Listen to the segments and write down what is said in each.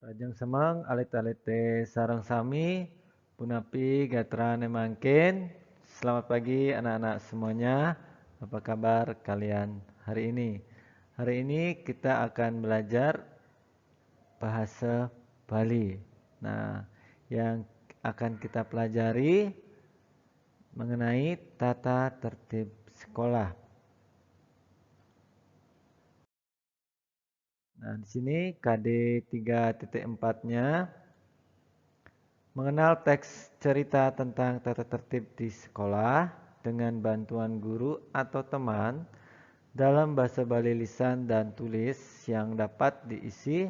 Rajang semang alit-alite sarang sami punapi gatrane mangkin. Selamat pagi anak-anak semuanya. Apa kabar kalian hari ini? Hari ini kita akan belajar bahasa Bali. Nah, yang akan kita pelajari mengenai tata tertib sekolah. Nah, di sini KD 3.4-nya mengenal teks cerita tentang tata tertib di sekolah dengan bantuan guru atau teman dalam bahasa Bali lisan dan tulis yang dapat diisi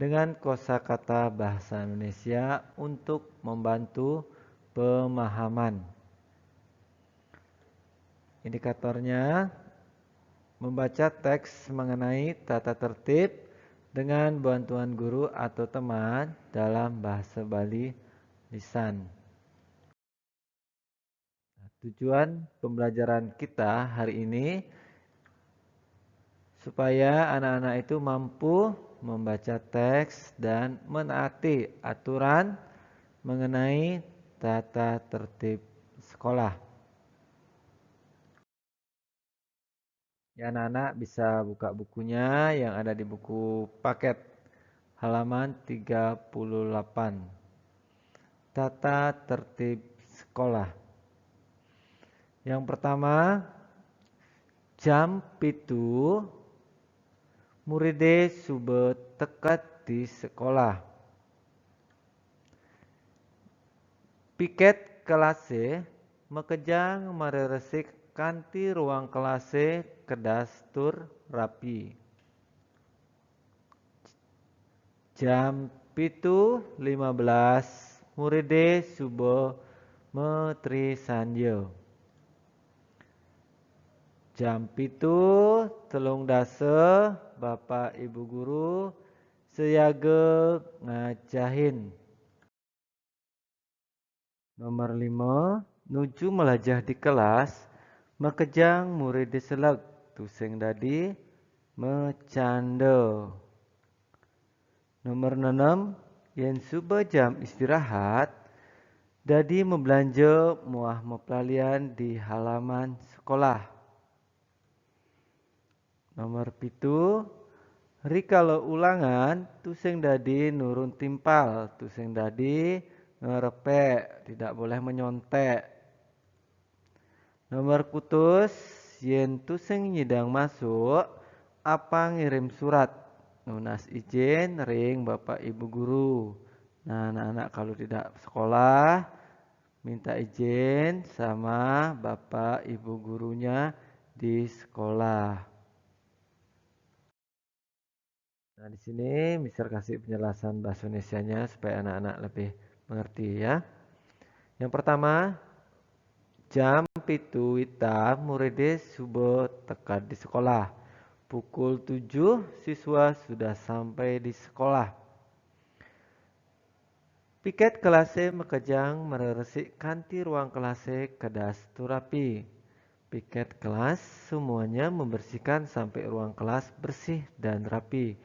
dengan kosakata bahasa Indonesia untuk membantu pemahaman. Indikatornya membaca teks mengenai tata tertib dengan bantuan guru atau teman dalam bahasa Bali lisan. Tujuan pembelajaran kita hari ini supaya anak-anak itu mampu membaca teks dan menaati aturan mengenai tata tertib sekolah. Ya, anak-anak bisa buka bukunya yang ada di buku paket halaman 38. Tata tertib sekolah. Yang pertama, jam pitu muridé sube tekat di sekolah. Piket kelase mekejang mareresik kanti ruang kelase kedas tur rapi. Jam pitu 15 muridé sube metri sanjo. Jam pitu telung dase Bapak Ibu Guru seyaga ngajahin. Nomor 5, nuju melajah di kelas, mekejang murid diselag, tusing dadi mecanda. Nomor 6, yen suba jam istirahat, dadi membelanja muah mepelalian di halaman sekolah. Nomor 7, rikala ulangan, tusing dadi nurun timpal, tusing dadi ngerepek, tidak boleh menyontek. Nomor kutus, yen tusing nyidang masuk, apa ngirim surat, nunas izin ring Bapak Ibu Guru. Nah, anak-anak kalau tidak sekolah, minta izin sama Bapak Ibu Gurunya di sekolah. Nah, di sini Mister kasih penjelasan bahasa Indonesianya supaya anak-anak lebih mengerti ya. Yang pertama, jam pitu wita muridé subuh tekat di sekolah. Pukul 7 siswa sudah sampai di sekolah. Piket kelase mekejang meresik kanti ruang kelase kedas turapi. Piket kelas semuanya membersihkan sampai ruang kelas bersih dan rapi.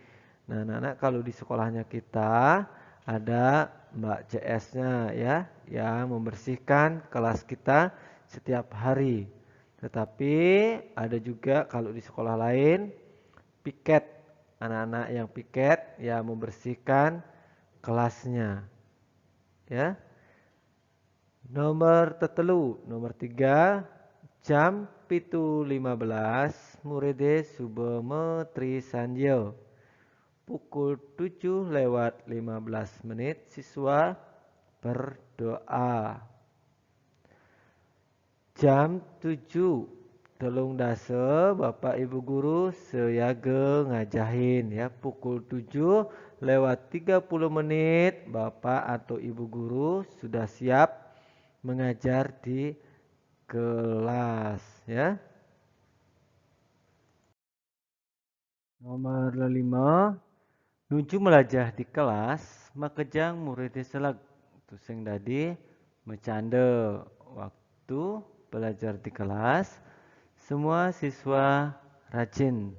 Nah, anak-anak kalau di sekolahnya kita ada Mbak CS-nya ya yang membersihkan kelas kita setiap hari. Tetapi ada juga kalau di sekolah lain piket, anak-anak yang piket ya membersihkan kelasnya. Ya. Nomor tetelu, nomor 3, jam pitu 15 muridé sube metri sanjo. Pukul 7 lewat 15 menit siswa berdoa. Jam 7 telung dase Bapak Ibu Guru seyaga ngajahin ya. Pukul 7 lewat 30 menit Bapak atau Ibu Guru sudah siap mengajar di kelas ya. Nomor 5, nuju melajah di kelas makejang murid selag tusing dadi mecanda. Waktu belajar di kelas semua siswa rajin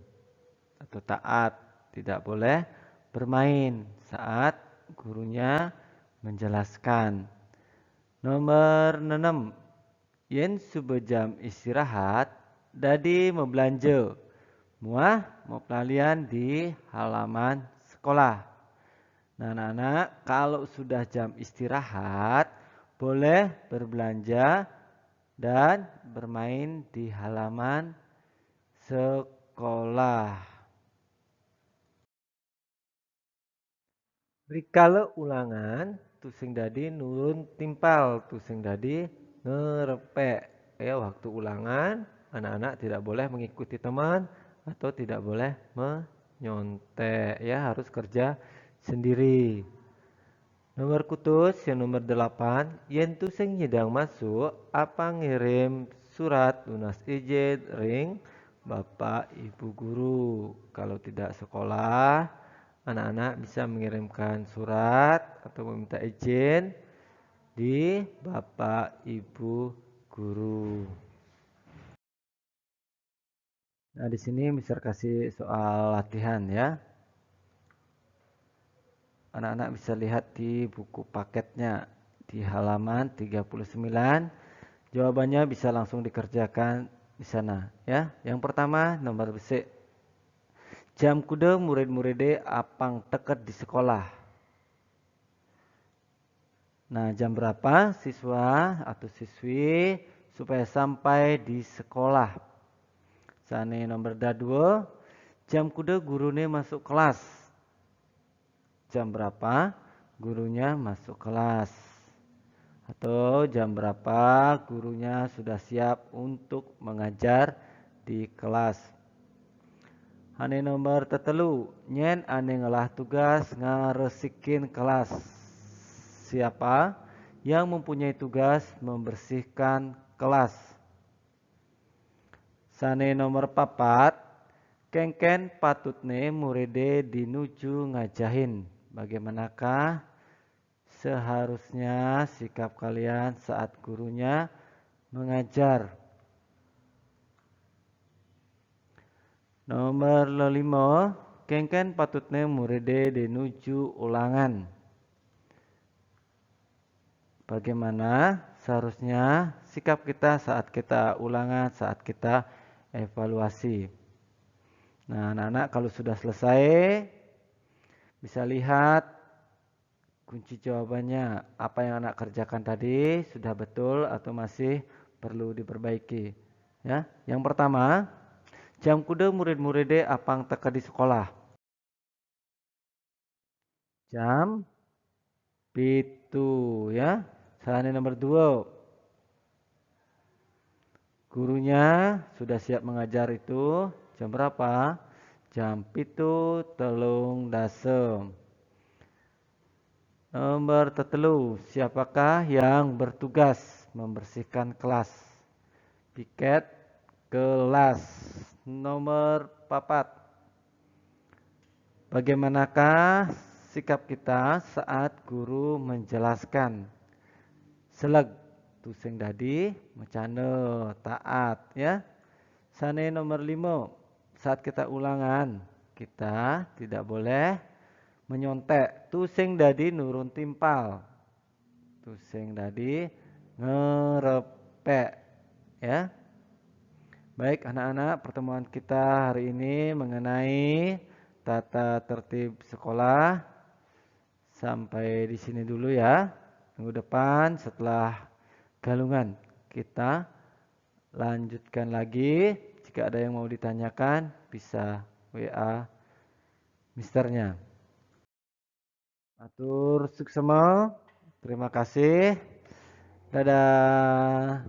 atau taat, tidak boleh bermain saat gurunya menjelaskan. Nomor 6. Yen jam istirahat, dadi mau belanja. Muah mau pelalian di halaman sekolah. Nah, anak-anak, kalau sudah jam istirahat, boleh berbelanja dan bermain di halaman sekolah. Rikala ulangan, tusing dadi nurun timpal, tusing dadi ngerepek. Ya, waktu ulangan, anak-anak tidak boleh mengikuti teman atau tidak boleh menyontek. Ya, harus kerja sendiri. Nomor kutus yang nomor 8, yen tusing nyedang masuk, apa ngirim surat lunas izin ring Bapak Ibu Guru. Kalau tidak sekolah, anak-anak bisa mengirimkan surat atau meminta izin di Bapak Ibu Guru. Nah, di sini bisa kasih soal latihan ya. Anak-anak bisa lihat di buku paketnya di halaman 39. Jawabannya bisa langsung dikerjakan di sana ya. Yang pertama nomor besik. Jam kuda murid-muridé apang teket di sekolah. Nah, jam berapa siswa atau siswi supaya sampai di sekolah? Sane nomor 2, jam kuda gurune masuk kelas. Jam berapa gurunya masuk kelas? Atau jam berapa gurunya sudah siap untuk mengajar di kelas? Ane nomor tetelu, nyen ane ngelah tugas ngaresikin kelas. Siapa yang mempunyai tugas membersihkan kelas? Sane nomor papat, kengken patutne muride dinuju ngajahin. Bagaimanakah seharusnya sikap kalian saat gurunya mengajar? Nomor 5, kengken patutne muride dinuju ulangan. Bagaimana seharusnya sikap kita saat kita ulangan, saat kita evaluasi. Nah, anak-anak kalau sudah selesai, bisa lihat kunci jawabannya. Apa yang anak kerjakan tadi sudah betul atau masih perlu diperbaiki. Ya, yang pertama, jam kuda murid-muridé apang teka di sekolah. Jam pitu ya. Salahnya nomor 2. Gurunya sudah siap mengajar itu jam berapa? Jam pitu telung dasem. Nomor tetelu, siapakah yang bertugas membersihkan kelas? Piket kelas. Nomor 4, bagaimanakah sikap kita saat guru menjelaskan? Seleg tusing dadi macane taat ya. Sane nomor 5, saat kita ulangan kita tidak boleh menyontek. Tusing dadi nurun timpal. Tusing dadi ngerepek ya. Baik anak-anak, pertemuan kita hari ini mengenai tata tertib sekolah sampai di sini dulu ya. Minggu depan setelah galungan kita lanjutkan lagi. Jika ada yang mau ditanyakan bisa WA misternya. Atur suksema. Terima kasih. Dadah.